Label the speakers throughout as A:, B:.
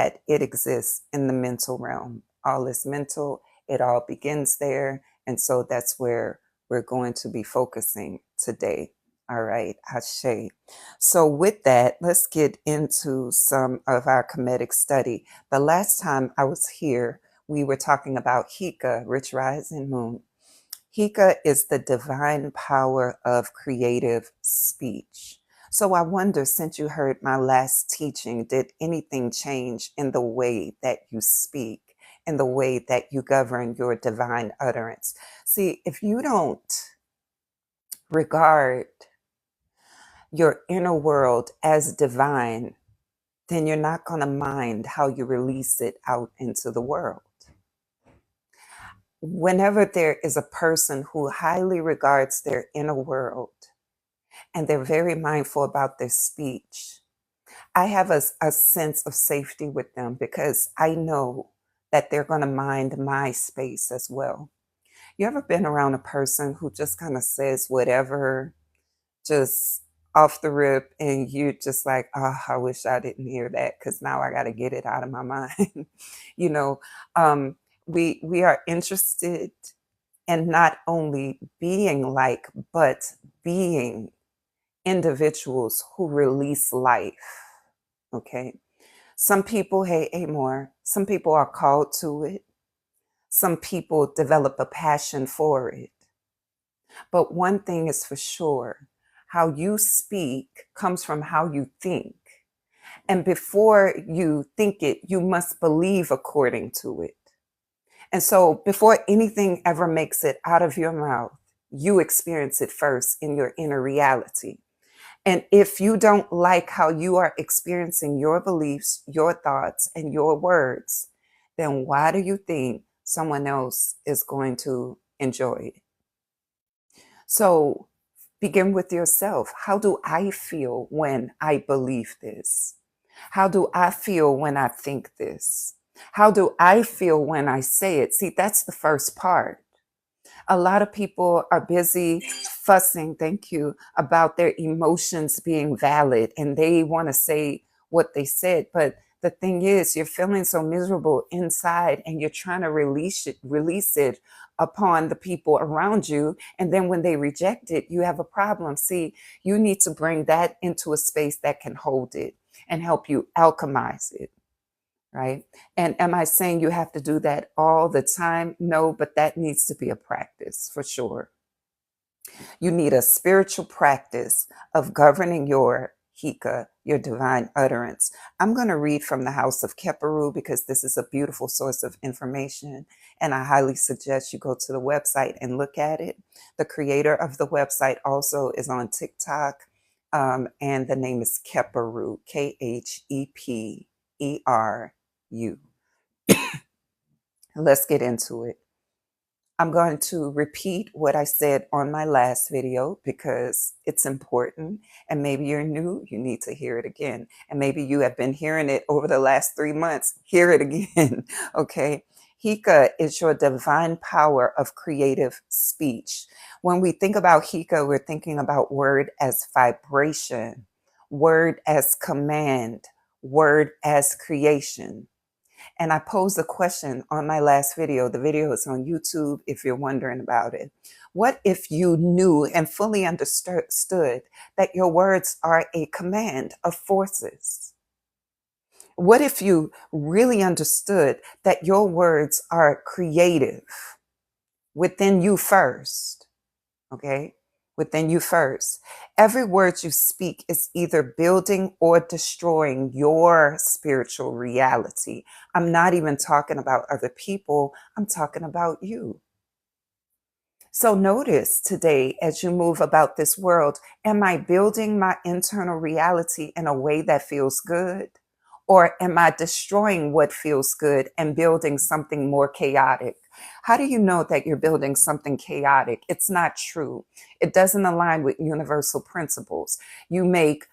A: that it exists in the mental realm. All is mental, it all begins there. And so that's where we're going to be focusing today. All right, Ashe. So, with that, let's get into some of our Kemetic study. The last time I was here, we were talking about Heka, rich rising moon. Heka is the divine power of creative speech. So I wonder, since you heard my last teaching, did anything change in the way that you speak, in the way that you govern your divine utterance? See, if you don't regard your inner world as divine, then you're not going to mind how you release it out into the world. Whenever there is a person who highly regards their inner world and they're very mindful about their speech, I have a sense of safety with them because I know that they're going to mind my space as well. You ever been around a person who just kind of says whatever, just off the rip, and you're just like, oh, I wish I didn't hear that because now I got to get it out of my mind. you know, we are interested in not only being like, but being individuals who release life. Okay. Some people, hey, Amor, some people are called to it. Some people develop a passion for it. But one thing is for sure, how you speak comes from how you think. And before you think it, you must believe according to it. And so before anything ever makes it out of your mouth, you experience it first in your inner reality. And if you don't like how you are experiencing your beliefs, your thoughts, and your words, then why do you think someone else is going to enjoy it? So begin with yourself. How do I feel when I believe this? How do I feel when I think this? How do I feel when I say it? See, that's the first part. A lot of people are busy fussing, thank you, about their emotions being valid and they want to say what they said. But the thing is, you're feeling so miserable inside and you're trying to release it upon the people around you. And then when they reject it, you have a problem. See, you need to bring that into a space that can hold it and help you alchemize it. Right? And am I saying you have to do that all the time? No, but that needs to be a practice for sure. You need a spiritual practice of governing your Heka, your divine utterance. I'm going to read from the House of Keperu because this is a beautiful source of information. And I highly suggest you go to the website and look at it. The creator of the website also is on TikTok. And the name is Keperu, Kheperu. Let's get into it. I'm going to repeat what I said on my last video because it's important. And maybe you're new, you need to hear it again. And maybe you have been hearing it over the last 3 months. Hear it again. Okay. Heka is your divine power of creative speech. When we think about Heka, we're thinking about word as vibration, word as command, word as creation. And I posed a question on my last video. The video is on YouTube if you're wondering about it. What if you knew and fully understood that your words are a command of forces? What if you really understood that your words are creative within you first? Okay? Within you first. Every word you speak is either building or destroying your spiritual reality. I'm not even talking about other people. I'm talking about you. So notice today, as you move about this world, am I building my internal reality in a way that feels good? Or am I destroying what feels good and building something more chaotic? How do you know that you're building something chaotic? It's not true. It doesn't align with universal principles. You make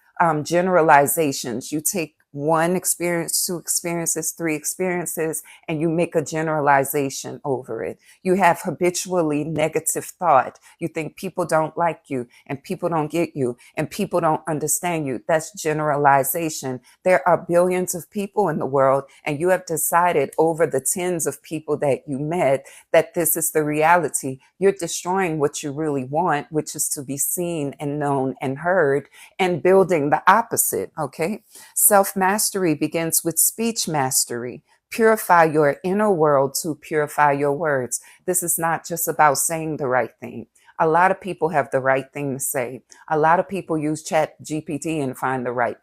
A: generalizations. You take one experience, two experiences, three experiences, and you make a generalization over it. You have habitually negative thought. You think people don't like you and people don't get you and people don't understand you. That's generalization. There are billions of people in the world, and you have decided over the tens of people that you met that this is the reality. You're destroying what you really want, which is to be seen and known and heard, and building the opposite. Okay. Self mastery begins with speech mastery. Purify your inner world to purify your words. This is not just about saying the right thing. A lot of people have the right thing to say. A lot of people use Chat GPT and find the right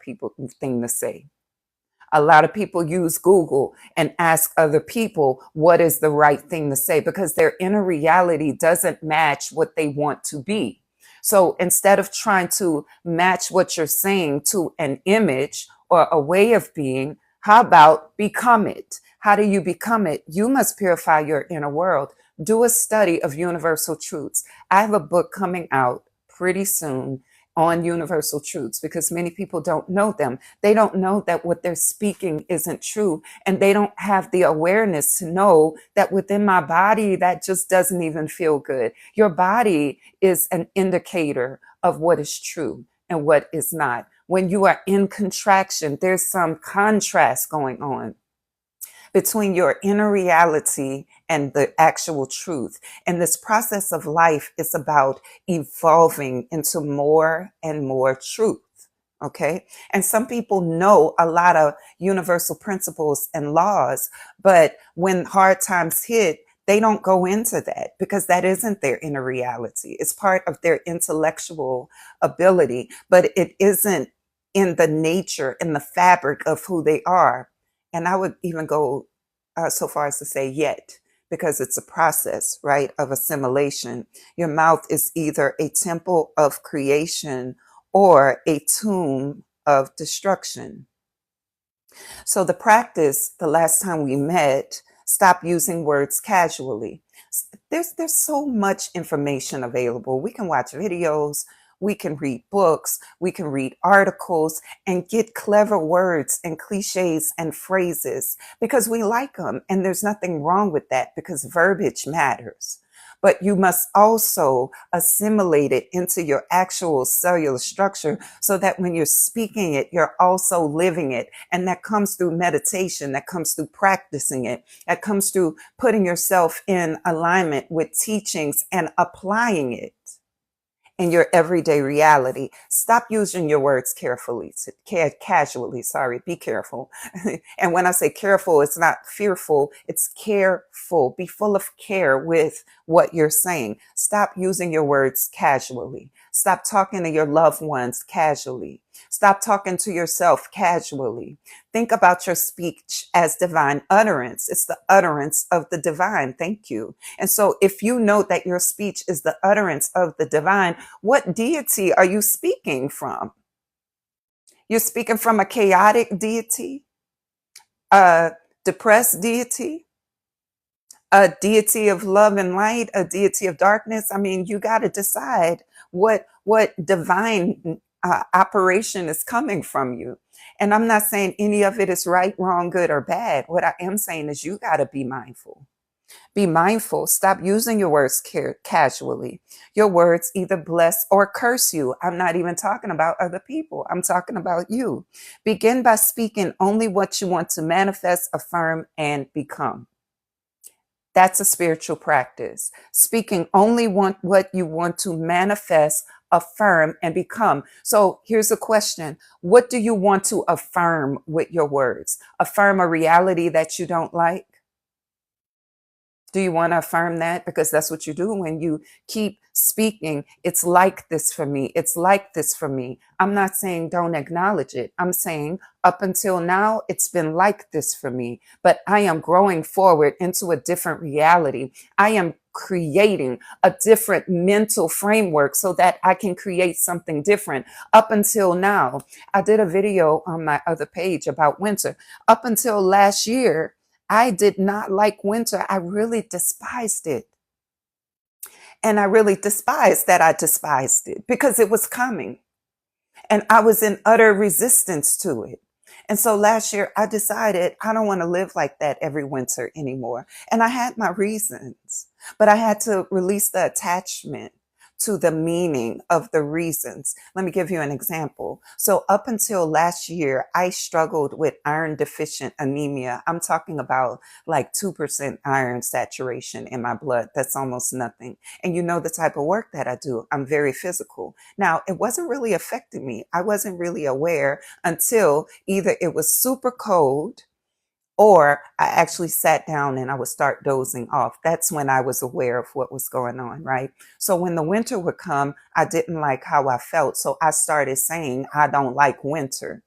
A: thing to say. A lot of people use Google and ask other people what is the right thing to say because their inner reality doesn't match what they want to be. So instead of trying to match what you're saying to an image or a way of being, how about become it? How do you become it? You must purify your inner world. Do a study of universal truths. I have a book coming out pretty soon on universal truths because many people don't know them. They don't know that what they're speaking isn't true. And they don't have the awareness to know that within my body, that just doesn't even feel good. Your body is an indicator of what is true and what is not. When you are in contraction, there's some contrast going on between your inner reality and the actual truth. And this process of life is about evolving into more and more truth. Okay. And some people know a lot of universal principles and laws, but when hard times hit, they don't go into that because that isn't their inner reality. It's part of their intellectual ability, but it isn't in the nature, in the fabric of who they are. And I would even go so far as to say yet, because it's a process, right, of assimilation. Your mouth is either a temple of creation or a tomb of destruction. So the practice, the last time we met, stop using words casually. There's so much information available. We can watch videos, we can read books, we can read articles and get clever words and cliches and phrases because we like them. And there's nothing wrong with that because verbiage matters. But you must also assimilate it into your actual cellular structure so that when you're speaking it, you're also living it. And that comes through meditation, that comes through practicing it, that comes through putting yourself in alignment with teachings and applying it in your everyday reality. Stop using your words casually. Sorry, be careful. And when I say careful, it's not fearful, it's careful. Be full of care with what you're saying. Stop using your words casually. Stop talking to your loved ones casually. Stop talking to yourself casually. Think about your speech as divine utterance. It's the utterance of the divine. Thank you. And so if you know that your speech is the utterance of the divine, what deity are you speaking from? You're speaking from a chaotic deity, a depressed deity, a deity of love and light, a deity of darkness. I mean, you got to decide what divine operation is coming from you. And I'm not saying any of it is right, wrong, good, or bad. What I am saying is you got to be mindful. Be mindful. Stop using your words casually. Your words either bless or curse you. I'm not even talking about other people. I'm talking about you. Begin by speaking only what you want to manifest, affirm, and become. That's a spiritual practice. Speaking only what you want to manifest, affirm, and become. So here's a question. What do you want to affirm with your words? Affirm a reality that you don't like? Do you want to affirm that? Because that's what you do when you keep speaking. It's like this for me. It's like this for me. I'm not saying don't acknowledge it. I'm saying up until now, it's been like this for me, but I am growing forward into a different reality. I am creating a different mental framework so that I can create something different. Up until now, I did a video on my other page about winter. Up until last year, I did not like winter. I really despised it. And I really despised that I despised it because it was coming and I was in utter resistance to it. And so last year I decided I don't want to live like that every winter anymore. And I had my reasons, but I had to release the attachment to the meaning of the reasons. Let me give you an example. So up until last year, I struggled with iron deficient anemia. I'm talking about like 2% iron saturation in my blood. That's almost nothing. And you know the type of work that I do. I'm very physical. Now, it wasn't really affecting me. I wasn't really aware until either it was super cold or I actually sat down and I would start dozing off. That's when I was aware of what was going on, right? So when the winter would come, I didn't like how I felt. So I started saying, I don't like winter.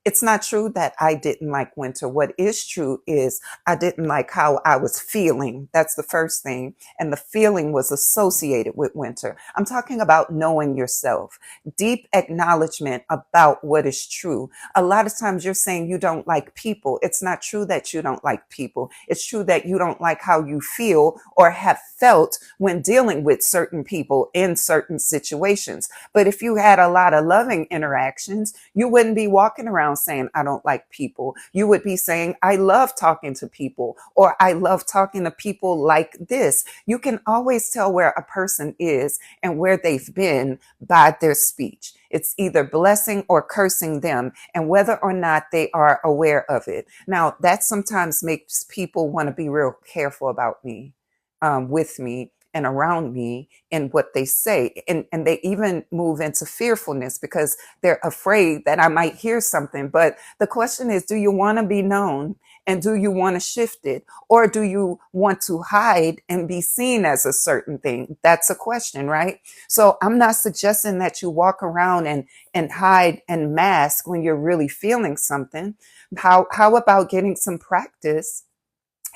A: It's not true that I didn't like winter. What is true is I didn't like how I was feeling. That's the first thing. And the feeling was associated with winter. I'm talking about knowing yourself, deep acknowledgement about what is true. A lot of times you're saying you don't like people. It's not true that you don't like people. It's true that you don't like how you feel or have felt when dealing with certain people in certain situations. But if you had a lot of loving interactions, you wouldn't be walking around saying, I don't like people. You would be saying, I love talking to people, or I love talking to people like this. You can always tell where a person is and where they've been by their speech. It's either blessing or cursing them, and whether or not they are aware of it. Now, that sometimes makes people want to be real careful about me, with me, and around me in what they say. And they even move into fearfulness because they're afraid that I might hear something. But the question is, do you want to be known? And do you want to shift it? Or do you want to hide and be seen as a certain thing? That's a question, right? So I'm not suggesting that you walk around and hide and mask when you're really feeling something. How about getting some practice,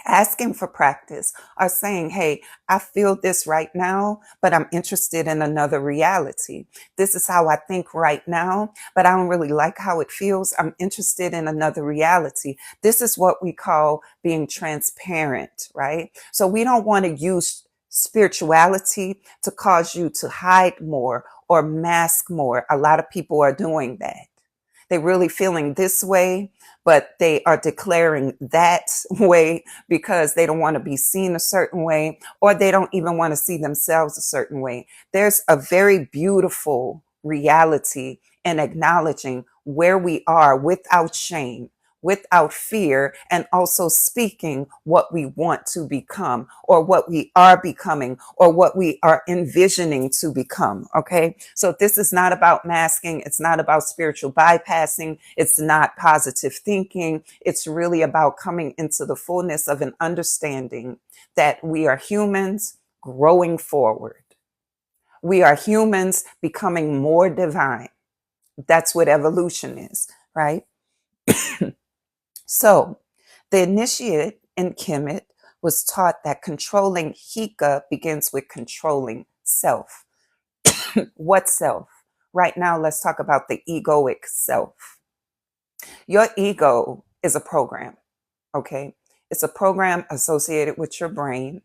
A: asking for practice, or saying, hey, I feel this right now, but I'm interested in another reality. This is how I think right now, but I don't really like how it feels. I'm interested in another reality. This is what we call being transparent, right? So we don't want to use spirituality to cause you to hide more or mask more. A lot of people are doing that. They're really feeling this way, but they are declaring that way because they don't want to be seen a certain way, or they don't even want to see themselves a certain way. There's a very beautiful reality in acknowledging where we are without shame, without fear, and also speaking what we want to become, or what we are becoming, or what we are envisioning to become. Okay. So this is not about masking. It's not about spiritual bypassing. It's not positive thinking. It's really about coming into the fullness of an understanding that we are humans growing forward. We are humans becoming more divine. That's what evolution is, right? So the initiate in Kemet was taught that controlling Heka begins with controlling self. What self? Right now, let's talk about the egoic self. Your ego is a program, okay? It's a program associated with your brain.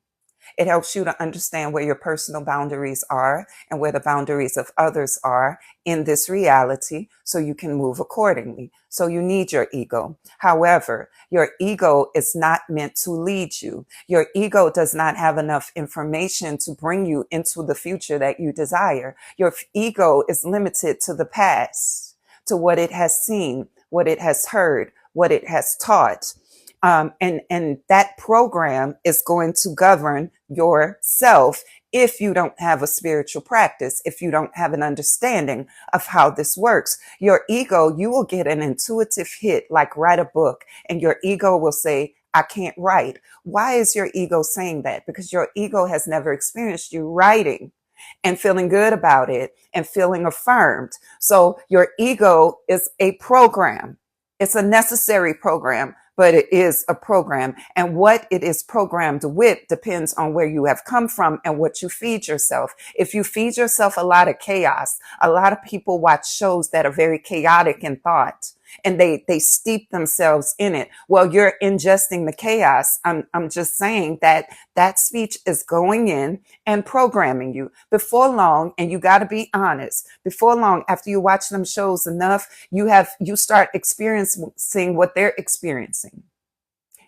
A: It helps you to understand where your personal boundaries are and where the boundaries of others are in this reality so you can move accordingly. So you need your ego. However, your ego is not meant to lead you. Your ego does not have enough information to bring you into the future that you desire. Your ego is limited to the past, to what it has seen, what it has heard, what it has taught. And that program is going to govern yourself if you don't have a spiritual practice, if you don't have an understanding of how this works. Your ego, you will get an intuitive hit, like write a book, and your ego will say, I can't write. Why is your ego saying that? Because your ego has never experienced you writing and feeling good about it and feeling affirmed. So your ego is a program. It's a necessary program, but it is a program. And what it is programmed with depends on where you have come from and what you feed yourself. If you feed yourself a lot of chaos, a lot of people watch shows that are very chaotic in thought. and they steep themselves in it. Well, you're ingesting the chaos. I'm just saying that that speech is going in and programming you before long. And you got to be honest, before long, after you watch them shows enough, you start experiencing what they're experiencing.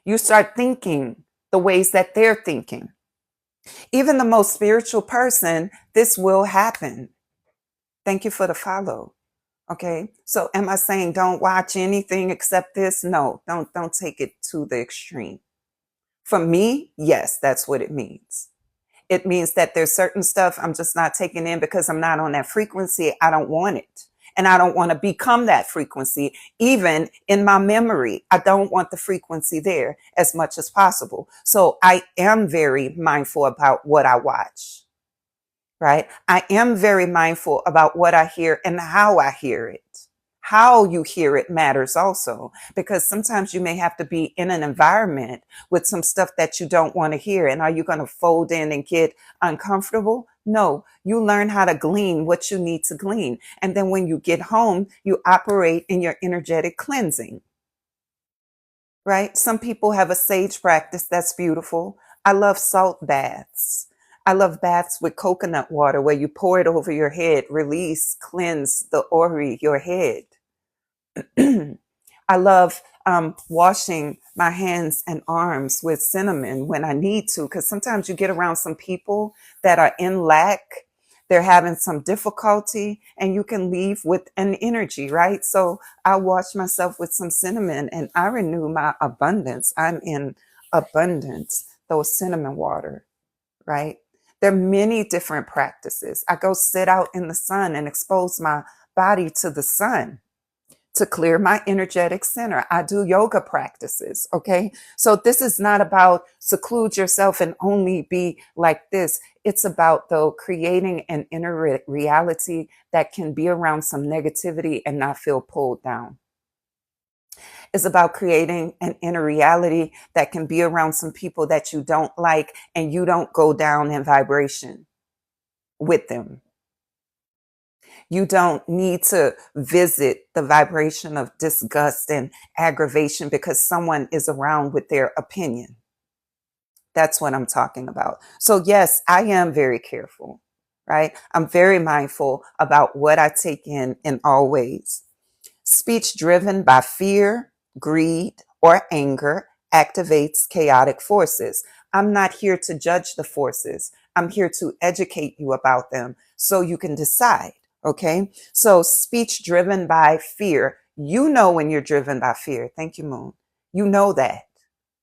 A: You start thinking the ways that they're thinking. Even the most spiritual person, this will happen. Thank you for the follow. Okay. So am I saying don't watch anything except this? No, don't take it to the extreme. For me, yes, that's what it means. It means that there's certain stuff I'm just not taking in because I'm not on that frequency. I don't want it. And I don't want to become that frequency, even in my memory. I don't want the frequency there as much as possible. So I am very mindful about what I watch, right? I am very mindful about what I hear and how I hear it. How you hear it matters also, because sometimes you may have to be in an environment with some stuff that you don't want to hear. And are you going to fold in and get uncomfortable? No, you learn how to glean what you need to glean. And then when you get home, you operate in your energetic cleansing, right? Some people have a sage practice that's beautiful. I love salt baths. I love baths with coconut water where you pour it over your head, release, cleanse the ori, your head. I love washing my hands and arms with cinnamon when I need to, because sometimes you get around some people that are in lack, they're having some difficulty, and you can leave with an energy, right? So I wash myself with some cinnamon and I renew my abundance. I'm in abundance, those cinnamon water, right? There are many different practices. I go sit out in the sun and expose my body to the sun to clear my energetic center. I do yoga practices. Okay. So this is not about seclude yourself and only be like this. It's about, though, creating an inner reality that can be around some negativity and not feel pulled down. It's about creating an inner reality that can be around some people that you don't like and you don't go down in vibration with them. You don't need to visit the vibration of disgust and aggravation because someone is around with their opinion. That's what I'm talking about. So yes, I am very careful, right? I'm very mindful about what I take in all ways. Speech driven by fear, greed, or anger activates chaotic forces. I'm not here to judge the forces. I'm here to educate you about them so you can decide. Okay. So speech driven by fear. You know when you're driven by fear. Thank you, Moon. You know that.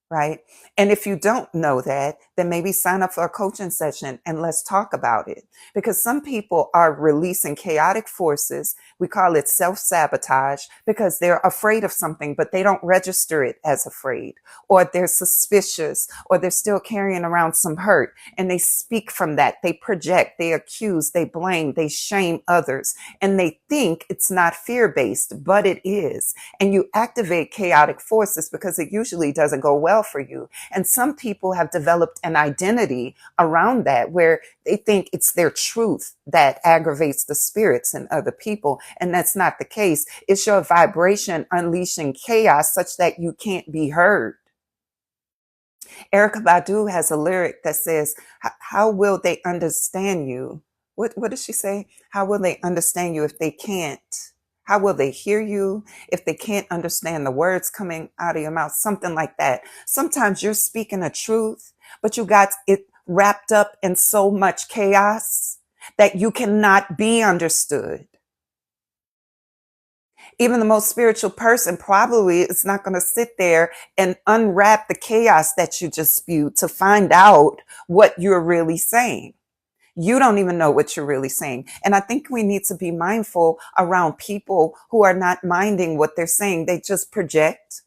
A: Right. And if you don't know that, then maybe sign up for a coaching session and let's talk about it. Because some people are releasing chaotic forces. We call it self-sabotage because they're afraid of something, but they don't register it as afraid, or they're suspicious, or they're still carrying around some hurt. And they speak from that. They project, they accuse, they blame, they shame others, and they think it's not fear-based, but it is. And you activate chaotic forces because it usually doesn't go well for you. And some people have developed an identity around that where they think it's their truth that aggravates the spirits in other people. And that's not the case. It's your vibration unleashing chaos such that you can't be heard. Erica Badu has a lyric that says, how will they understand you? What does she say? How will they understand you if they can't? How will they hear you if they can't understand the words coming out of your mouth? Something like that. Sometimes you're speaking a truth, but you got it wrapped up in so much chaos that you cannot be understood. Even the most spiritual person probably is not going to sit there and unwrap the chaos that you just spewed to find out what you're really saying. You don't even know what you're really saying. And I think we need to be mindful around people who are not minding what they're saying. They just project,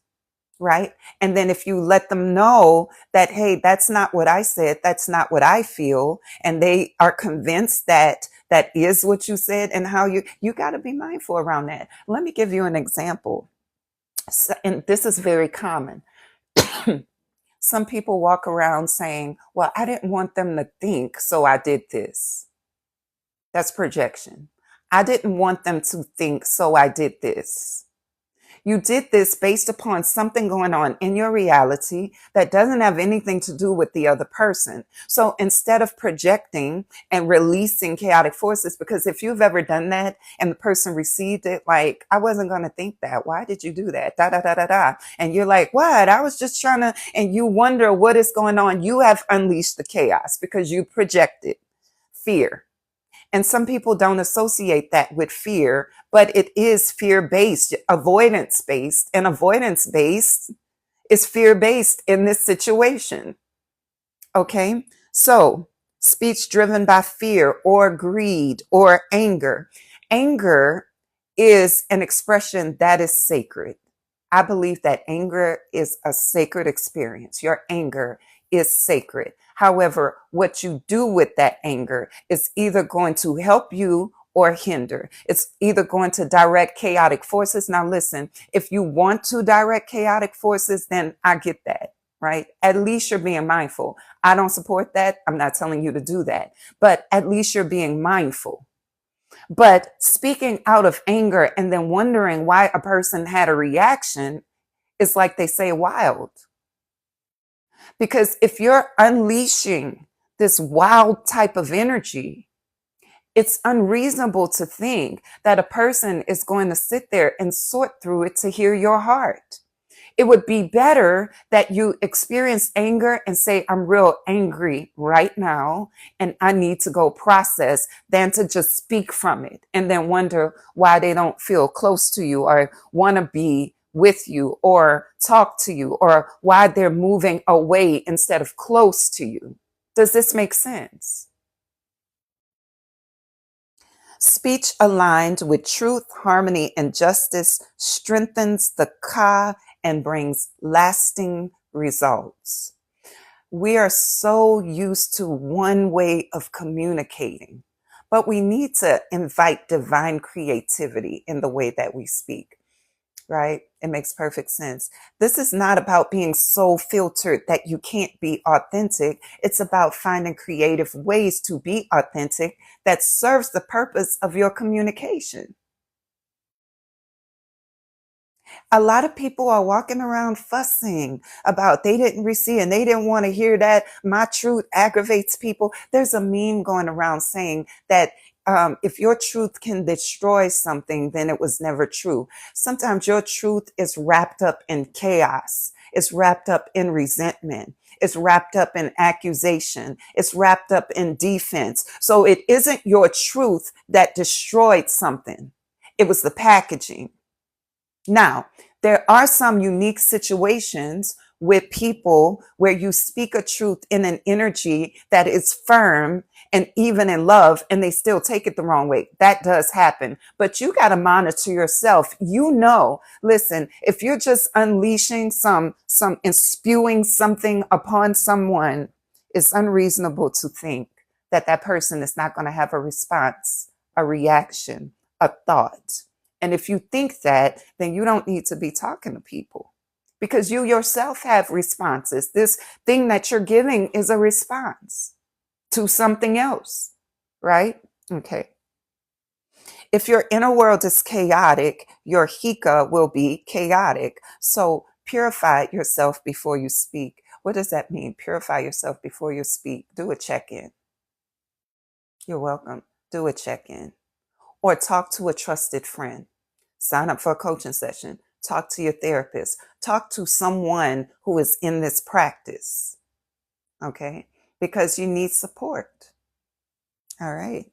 A: right? And then if you let them know that, hey, that's not what I said, that's not what I feel, and they are convinced that that is what you said and how you got to be mindful around that. Let me give you an example. So, and this is very common. Some people walk around saying, well, I didn't want them to think, so I did this. That's projection. I didn't want them to think, so I did this. You did this based upon something going on in your reality that doesn't have anything to do with the other person. So instead of projecting and releasing chaotic forces, because if you've ever done that and the person received it, like, I wasn't going to think that. Why did you do that? Da, da, da, da, da. And you're like, what? I was just trying to, and you wonder what is going on. You have unleashed the chaos because you projected fear. And some people don't associate that with fear, but it is fear based, avoidance based, and avoidance based is fear based in this situation. Okay. So speech driven by fear or greed or anger. Anger is an expression that is sacred. I believe that anger is a sacred experience. Your anger is sacred. However, what you do with that anger is either going to help you or hinder. It's either going to direct chaotic forces. Now, listen, if you want to direct chaotic forces, then I get that, right? At least you're being mindful. I don't support that. I'm not telling you to do that, but at least you're being mindful. But speaking out of anger and then wondering why a person had a reaction is, like they say, wild. Because if you're unleashing this wild type of energy, it's unreasonable to think that a person is going to sit there and sort through it to hear your heart. It would be better that you experience anger and say, I'm real angry right now, and I need to go process, than to just speak from it and then wonder why they don't feel close to you or want to be with you or talk to you, or why they're moving away instead of close to you. Does this make sense? Speech aligned with truth, harmony, and justice strengthens the ka and brings lasting results. We are so used to one way of communicating, but we need to invite divine creativity in the way that we speak, right? It makes perfect sense. This is not about being so filtered that you can't be authentic. It's about finding creative ways to be authentic that serves the purpose of your communication. A lot of people are walking around fussing about they didn't receive and they didn't want to hear that. My truth aggravates people. There's a meme going around saying that if your truth can destroy something, then it was never true. Sometimes your truth is wrapped up in chaos. It's wrapped up in resentment. It's wrapped up in accusation. It's wrapped up in defense. So it isn't your truth that destroyed something. It was the packaging. Now, there are some unique situations with people where you speak a truth in an energy that is firm and even in love, and they still take it the wrong way. That does happen, but you got to monitor yourself. You know, listen, if you're just unleashing some and spewing something upon someone, it's unreasonable to think that that person is not going to have a response, a reaction, a thought. And if you think that, then you don't need to be talking to people, because you yourself have responses. This thing that you're giving is a response to something else, right? Okay. If your inner world is chaotic, your Heka will be chaotic. So purify yourself before you speak. What does that mean? Purify yourself before you speak. Do a check-in. You're welcome. Do a check-in. Or talk to a trusted friend. Sign up for a coaching session. Talk to your therapist. Talk to someone who is in this practice, okay? Because you need support. All right.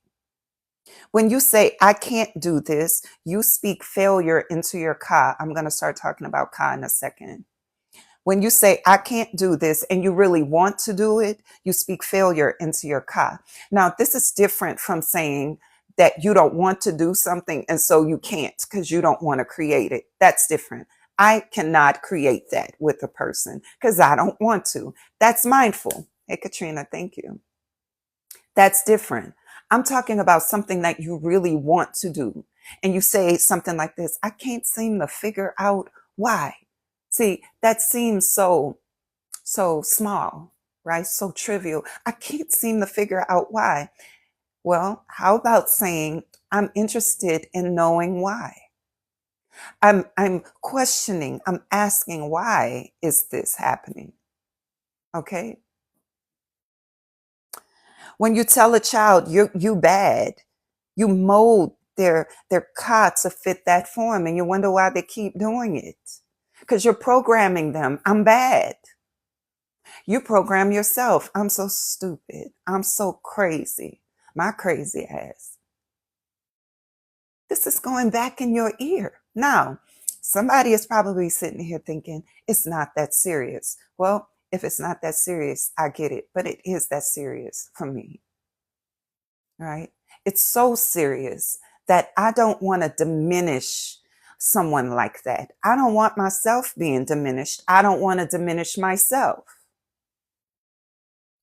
A: When you say, I can't do this, you speak failure into your ka. I'm going to start talking about ka in a second. When you say, I can't do this, and you really want to do it, you speak failure into your ka. Now, this is different from saying that you don't want to do something and so you can't because you don't want to create it. That's different. I cannot create that with a person because I don't want to. That's mindful. Hey, Katrina, thank you. That's different. I'm talking about something that you really want to do. And you say something like this, I can't seem to figure out why. See, that seems so small, right? So trivial. I can't seem to figure out why. Well, how about saying, I'm interested in knowing why? I'm questioning, I'm asking, why is this happening? Okay. When you tell a child you bad, you mold their ka to fit that form, and you wonder why they keep doing it. Because you're programming them. I'm bad. You program yourself. I'm so stupid. I'm so crazy. My crazy ass. This is going back in your ear. Now, somebody is probably sitting here thinking it's not that serious. Well, if it's not that serious, I get it, but it is that serious for me, right? It's so serious that I don't want to diminish someone like that. I don't want myself being diminished. I don't want to diminish myself,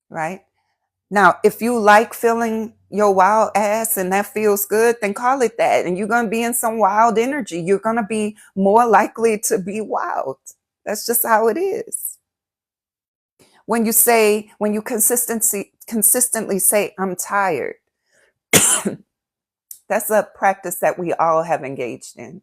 A: right? Now, if you like feeling your wild ass and that feels good, then call it that. And you're going to be in some wild energy. You're going to be more likely to be wild. That's just how it is. When you consistently say, I'm tired, that's a practice that we all have engaged in.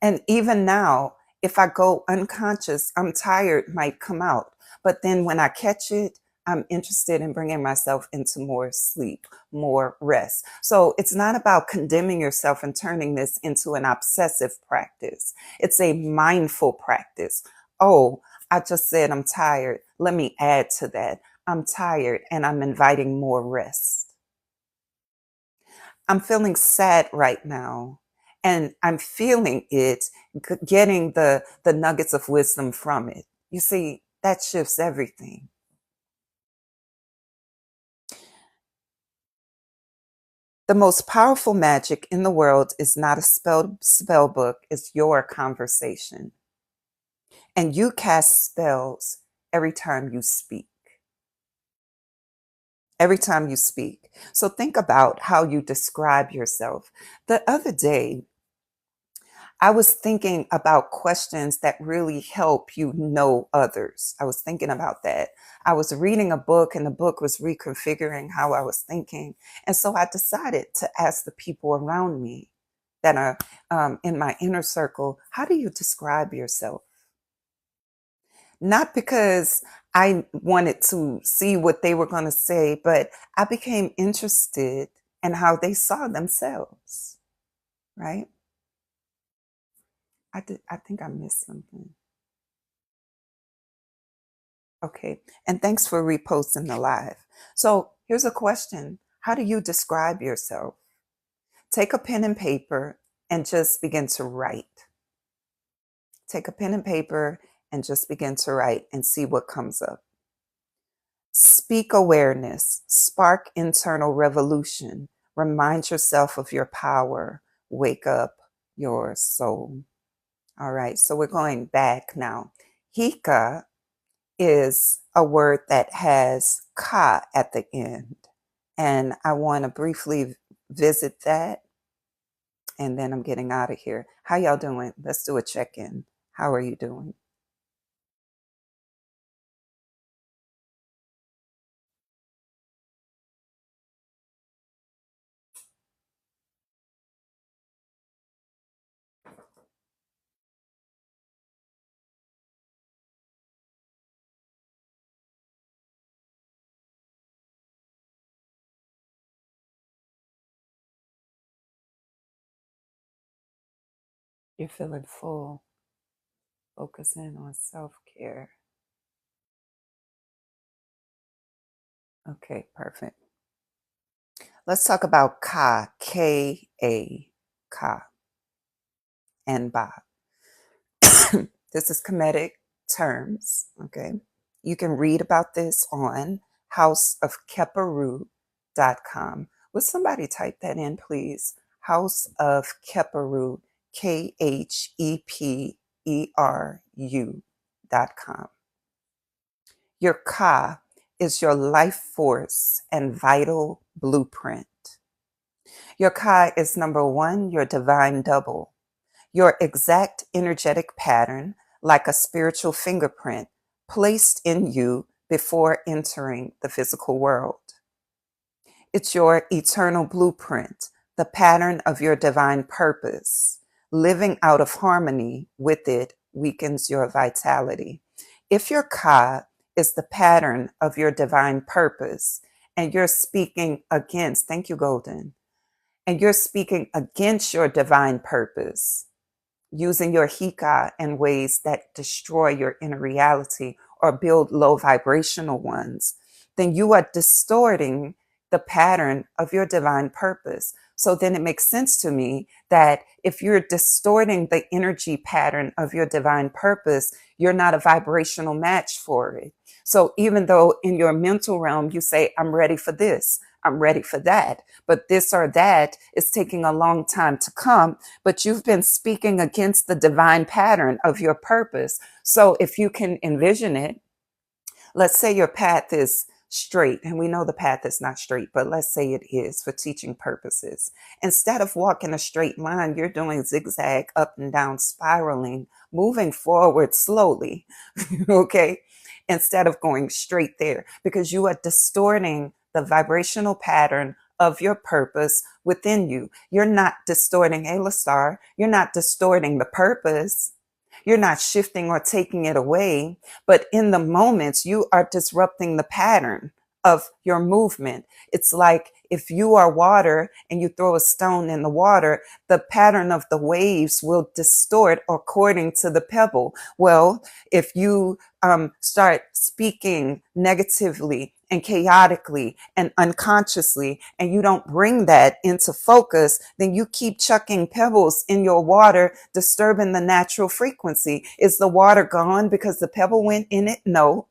A: And even now, if I go unconscious, I'm tired might come out. But then when I catch it, I'm interested in bringing myself into more sleep, more rest. So it's not about condemning yourself and turning this into an obsessive practice. It's a mindful practice. Oh, I just said I'm tired. Let me add to that. I'm tired and I'm inviting more rest. I'm feeling sad right now, and I'm feeling it, getting the nuggets of wisdom from it. You see, that shifts everything. The most powerful magic in the world is not a spell book, it's your conversation. And you cast spells every time you speak. Every time you speak. So think about how you describe yourself. The other day, I was thinking about questions that really help you know others. I was thinking about that. I was reading a book, and the book was reconfiguring how I was thinking. And so I decided to ask the people around me that are in my inner circle, how do you describe yourself? Not because I wanted to see what they were going to say, but I became interested in how they saw themselves, right? I think I missed something. Okay. And thanks for reposting the live. So here's a question. How do you describe yourself? Take a pen and paper and just begin to write. Take a pen and paper and just begin to write and see what comes up. Speak awareness, spark internal revolution, remind yourself of your power, wake up your soul. All right. So we're going back now. Heka is a word that has ka at the end. And I want to briefly visit that. And then I'm getting out of here. How y'all doing? Let's do a check-in. How are you doing? You're feeling full. Focus in on self-care. Okay, perfect. Let's talk about ka, K-A, ka, and ba. This is Kemetic terms, okay? You can read about this on houseofkeperu.com. Would somebody type that in, please? House of Keperu, KHEPERU.com. Your Ka is your life force and vital blueprint. Your Ka is number one, your divine double, your exact energetic pattern, like a spiritual fingerprint placed in you before entering the physical world. It's your eternal blueprint, the pattern of your divine purpose, Living out of harmony with it weakens your vitality. If your Ka is the pattern of your divine purpose and you're speaking against, thank you, Golden, and you're speaking against your divine purpose, using your Heka in ways that destroy your inner reality or build low vibrational ones, then you are distorting the pattern of your divine purpose. So then it makes sense to me that if you're distorting the energy pattern of your divine purpose, you're not a vibrational match for it. So even though in your mental realm, you say, I'm ready for this, I'm ready for that, but this or that is taking a long time to come, but you've been speaking against the divine pattern of your purpose. So if you can envision it, let's say your path is straight, and we know the path is not straight, but let's say it is for teaching purposes. Instead of walking a straight line, you're doing zigzag, up and down, spiraling, moving forward slowly, okay? Instead of going straight there, because you are distorting the vibrational pattern of your purpose within you. You're not distorting, hey, Lastar, you're not distorting the purpose. You're not shifting or taking it away, but in the moments you are disrupting the pattern of your movement. It's like if you are water and you throw a stone in the water, the pattern of the waves will distort according to the pebble. Well, if you start speaking negatively and chaotically and unconsciously, and you don't bring that into focus, then you keep chucking pebbles in your water, disturbing the natural frequency. Is the water gone because the pebble went in it? No.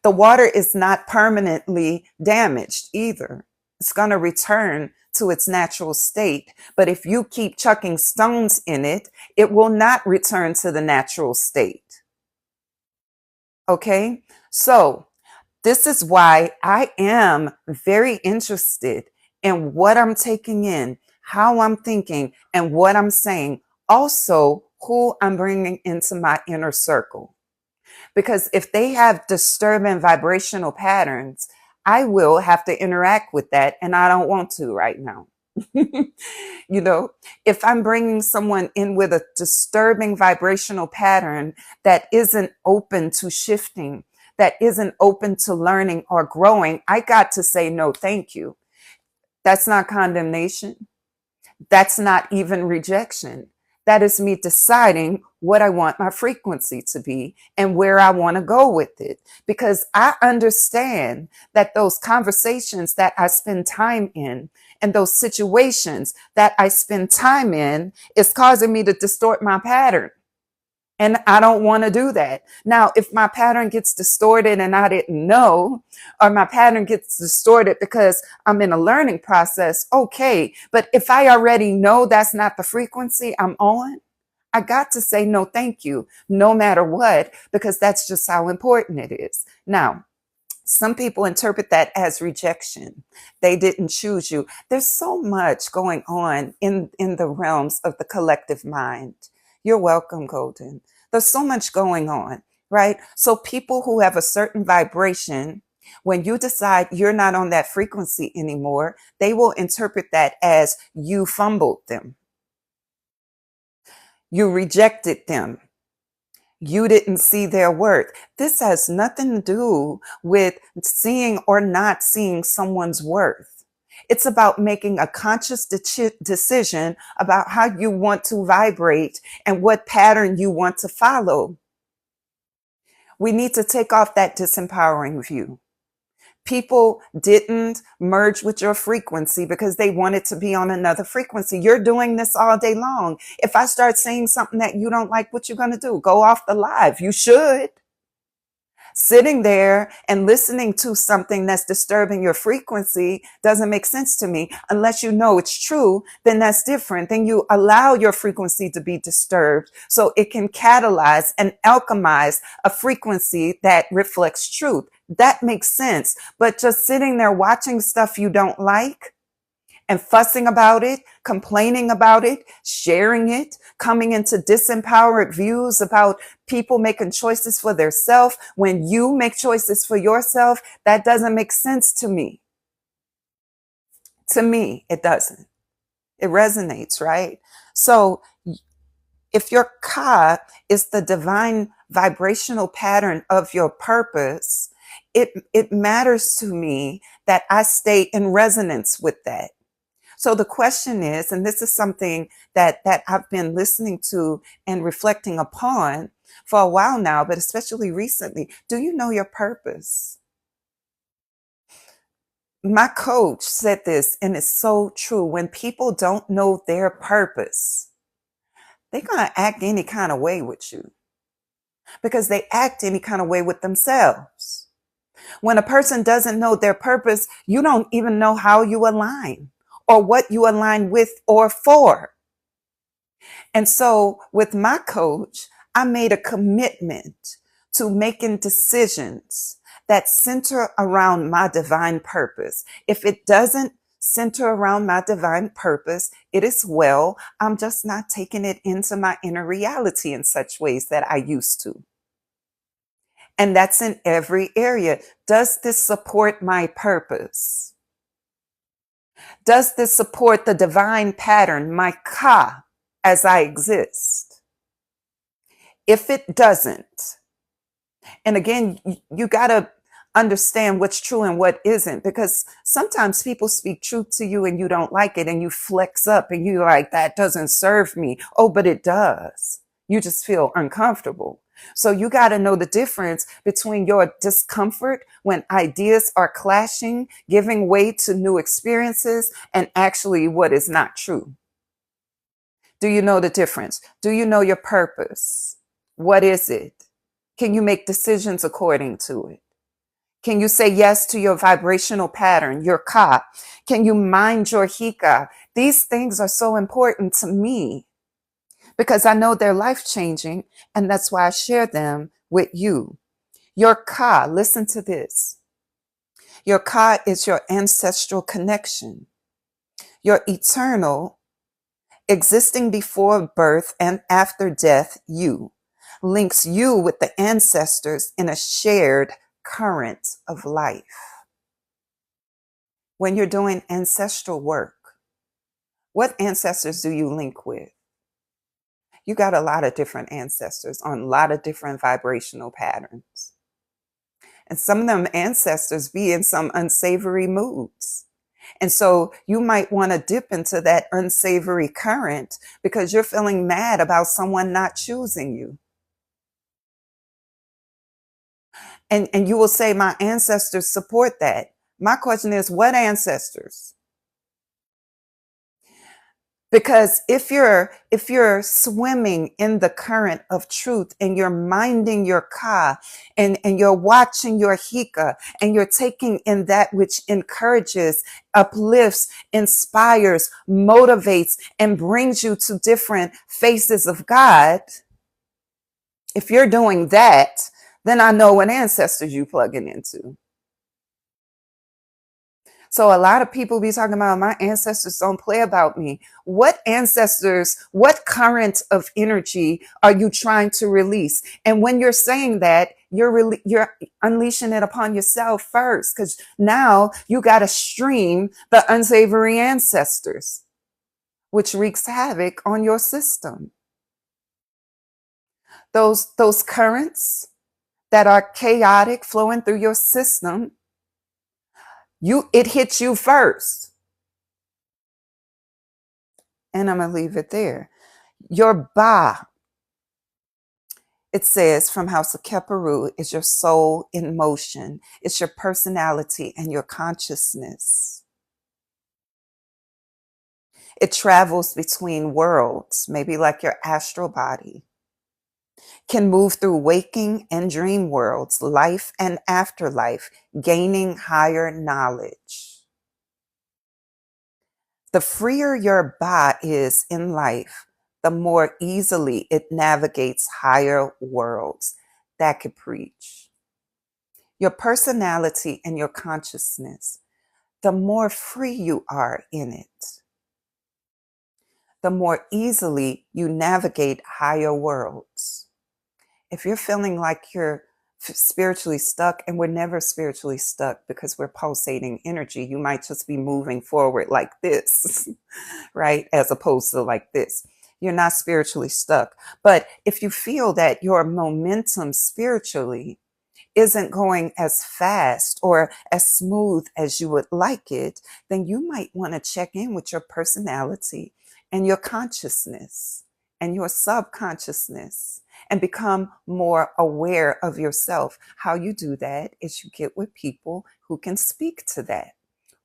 A: The water is not permanently damaged either. It's going to return to its natural state. But if you keep chucking stones in it, it will not return to the natural state. Okay? So this is why I am very interested in what I'm taking in, how I'm thinking, and what I'm saying. Also, who I'm bringing into my inner circle. Because if they have disturbing vibrational patterns, I will have to interact with that, and I don't want to right now. You know, if I'm bringing someone in with a disturbing vibrational pattern that isn't open to shifting, that isn't open to learning or growing, I got to say, no, thank you. That's not condemnation. That's not even rejection. That is me deciding what I want my frequency to be and where I want to go with it. Because I understand that those conversations that I spend time in and those situations that I spend time in is causing me to distort my pattern. And I don't want to do that. Now, if my pattern gets distorted and I didn't know, or my pattern gets distorted because I'm in a learning process, okay. But if I already know that's not the frequency I'm on, I got to say no, thank you, no matter what, because that's just how important it is. Now, some people interpret that as rejection. They didn't choose you. There's so much going on in the realms of the collective mind. You're welcome, Golden. There's so much going on, right? So people who have a certain vibration, when you decide you're not on that frequency anymore, they will interpret that as you fumbled them. You rejected them. You didn't see their worth. This has nothing to do with seeing or not seeing someone's worth. It's about making a conscious decision about how you want to vibrate and what pattern you want to follow. We need to take off that disempowering view. People didn't merge with your frequency because they wanted to be on another frequency. You're doing this all day long. If I start saying something that you don't like, what you going to do? Go off the live. You should. Sitting there and listening to something that's disturbing your frequency doesn't make sense to me. Unless you know it's true, then that's different. Then you allow your frequency to be disturbed so it can catalyze and alchemize a frequency that reflects truth. That makes sense. But just sitting there watching stuff you don't like and fussing about it, complaining about it, sharing it, coming into disempowered views about people making choices for themselves when you make choices for yourself, that doesn't make sense to me. To me, it doesn't. It resonates, right? So if your ka is the divine vibrational pattern of your purpose, it matters to me that I stay in resonance with that. So the question is, and this is something that I've been listening to and reflecting upon for a while now, but especially recently, do you know your purpose? My coach said this, and it's so true. When people don't know their purpose, they're going to act any kind of way with you because they act any kind of way with themselves. When a person doesn't know their purpose, you don't even know how you align or what you align with or for. And so with my coach, I made a commitment to making decisions that center around my divine purpose. If it doesn't center around my divine purpose, it is well. I'm just not taking it into my inner reality in such ways that I used to. And that's in every area. Does this support my purpose? Does this support the divine pattern, my ka, as I exist? If it doesn't, and again, you got to understand what's true and what isn't, because sometimes people speak truth to you and you don't like it and you flex up and you're like, that doesn't serve me. Oh, but it does. You just feel uncomfortable. So you got to know the difference between your discomfort when ideas are clashing, giving way to new experiences, and actually what is not true. Do you know the difference? Do you know your purpose? What is it? Can you make decisions according to it? Can you say yes to your vibrational pattern, your ka? Can you mind your Heka? These things are so important to me because I know they're life changing, and that's why I share them with you. Your ka, listen to this. Your ka is your ancestral connection, your eternal, existing before birth and after death, you. Links you with the ancestors in a shared current of life. When you're doing ancestral work, what ancestors do you link with? You got a lot of different ancestors on a lot of different vibrational patterns. And some of them ancestors be in some unsavory moods. And so you might want to dip into that unsavory current because you're feeling mad about someone not choosing you. And you will say, my ancestors support that. My question is, what ancestors? Because if you're swimming in the current of truth and you're minding your ka and you're watching your Heka and you're taking in that which encourages, uplifts, inspires, motivates, and brings you to different faces of God, if you're doing that, then I know what ancestors you plugging into. So a lot of people be talking about my ancestors don't play about me. What ancestors, what current of energy are you trying to release? And when you're saying that, you're unleashing it upon yourself first, because now you got to stream the unsavory ancestors, which wreaks havoc on your system. Those currents that are chaotic flowing through your system, it hits you first. And I'm going to leave it there. Your Ba, it says from House of Keperu, is your soul in motion. It's your personality and your consciousness. It travels between worlds, maybe like your astral body. Can move through waking and dream worlds, life and afterlife, gaining higher knowledge. The freer your Ba is in life, the more easily it navigates higher worlds. That could preach. Your personality and your consciousness, the more free you are in it, the more easily you navigate higher worlds. If you're feeling like you're spiritually stuck, and we're never spiritually stuck because we're pulsating energy, you might just be moving forward like this, right? As opposed to like this. you're not spiritually stuck. But if you feel that your momentum spiritually isn't going as fast or as smooth as you would like it, then you might want to check in with your personality and your consciousness and your subconsciousness and become more aware of yourself. How you do that is you get with people who can speak to that.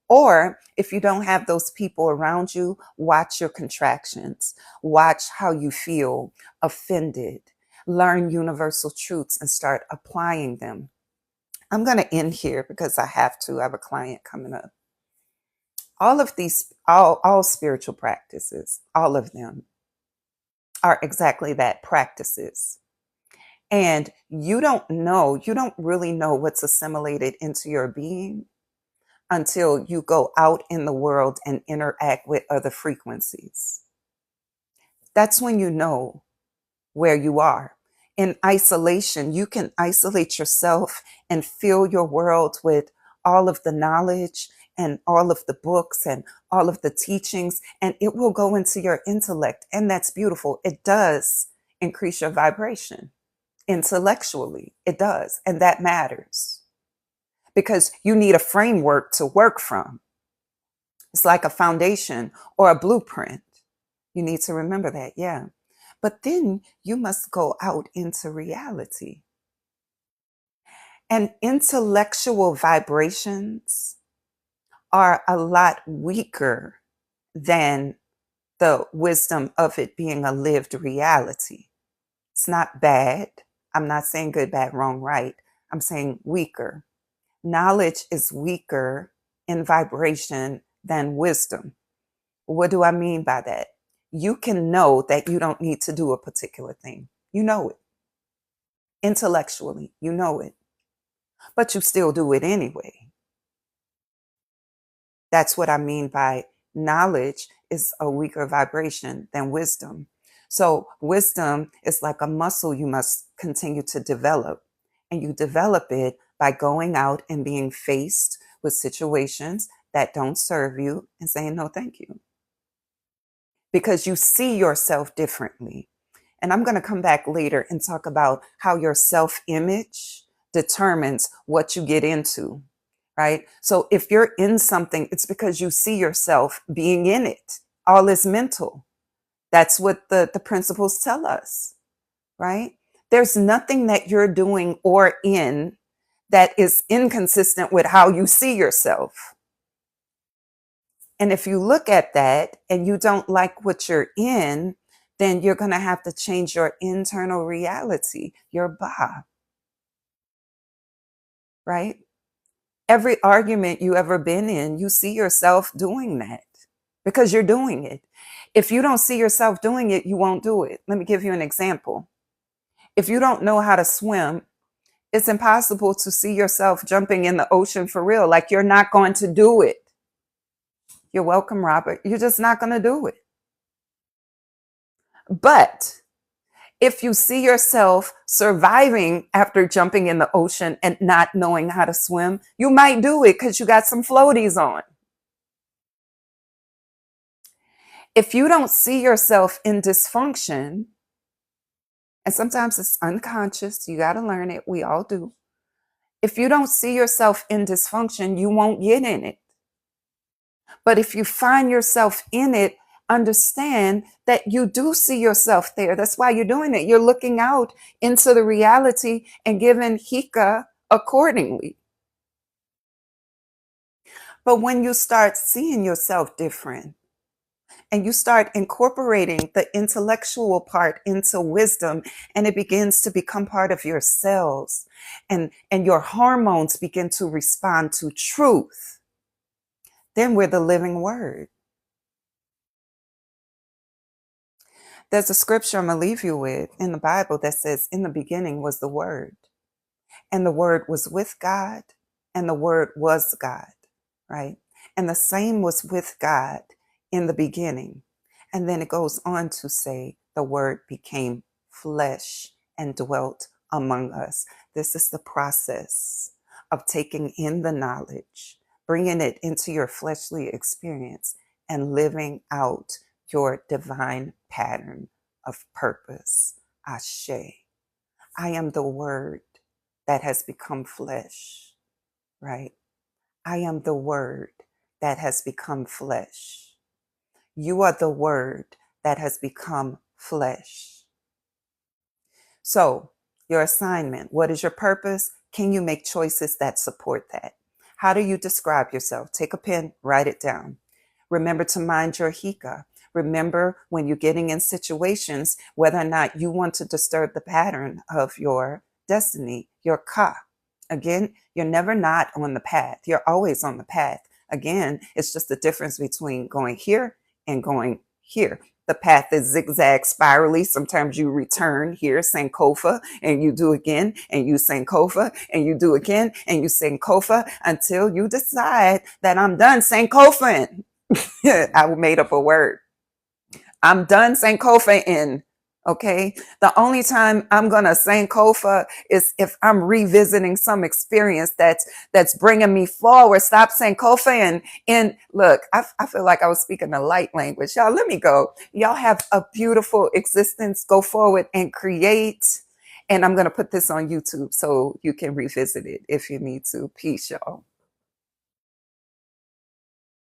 A: Or if you don't have those people around you, watch your contractions, watch how you feel offended, learn universal truths and start applying them. I'm going to end here because I have to. I have a client coming up. All of these, all spiritual practices, all of them are exactly that, practices. And you don't really know what's assimilated into your being until you go out in the world and interact with other frequencies. That's when you know where you are. In isolation, you can isolate yourself and fill your world with all of the knowledge and all of the books and all of the teachings, and it will go into your intellect. And that's beautiful. It does increase your vibration intellectually. It does. And that matters because you need a framework to work from. It's like a foundation or a blueprint. You need to remember that. Yeah. But then you must go out into reality. And intellectual vibrations are a lot weaker than the wisdom of it being a lived reality. It's not bad. I'm not saying good, bad, wrong, right. I'm saying weaker. Knowledge is weaker in vibration than wisdom. What do I mean by that? You can know that you don't need to do a particular thing. You know it. Intellectually, you know it. But you still do it anyway. That's what I mean by knowledge is a weaker vibration than wisdom. So wisdom is like a muscle you must continue to develop. And you develop it by going out and being faced with situations that don't serve you and saying, no, thank you. Because you see yourself differently. And I'm going to come back later and talk about how your self-image determines what you get into, right? So if you're in something, it's because you see yourself being in it. All is mental. That's what the principles tell us, right? There's nothing that you're doing or in that is inconsistent with how you see yourself. And if you look at that and you don't like what you're in, then you're going to have to change your internal reality, your ba, right? Every argument you ever been in, you see yourself doing that because you're doing it. If you don't see yourself doing it, you won't do it. Let me give you an example. If you don't know how to swim, it's impossible to see yourself jumping in the ocean for real. Like you're not going to do it. You're welcome, Robert. You're just not going to do it. But if you see yourself surviving after jumping in the ocean and not knowing how to swim, you might do it because you got some floaties on. If you don't see yourself in dysfunction, and sometimes it's unconscious, you got to learn it. We all do. If you don't see yourself in dysfunction, you won't get in it. But if you find yourself in it, understand that you do see yourself there. That's why you're doing it. You're looking out into the reality and giving Heka accordingly. But when you start seeing yourself different and you start incorporating the intellectual part into wisdom and it begins to become part of your cells and your hormones begin to respond to truth, then we're the living word. There's a scripture I'm going to leave you with in the Bible that says, in the beginning was the Word, and the Word was with God, and the Word was God, right? And the same was with God in the beginning. And then it goes on to say, the Word became flesh and dwelt among us. This is the process of taking in the knowledge, bringing it into your fleshly experience, and living out your divine pattern of purpose. Ashe. I am the word that has become flesh, right? I am the word that has become flesh. You are the word that has become flesh. So, your assignment, what is your purpose? Can you make choices that support that? How do you describe yourself? Take a pen, write it down. Remember to mind your Heka. Remember when you're getting in situations, whether or not you want to disturb the pattern of your destiny, your Ka. Again, you're never not on the path. You're always on the path. Again, it's just the difference between going here and going here. The path is zigzag spirally. Sometimes you return here, Sankofa, and you do again, and you Sankofa, and you do again, and you Sankofa until you decide that I'm done Sankofing. I made up a word. I'm done Sankofa. Okay. The only time I'm going to Sankofa is if I'm revisiting some experience that's bringing me forward. Stop Sankofa. And look, I feel like I was speaking the light language. Y'all, let me go. Y'all have a beautiful existence. Go forward and create. And I'm going to put this on YouTube so you can revisit it if you need to. Peace, y'all.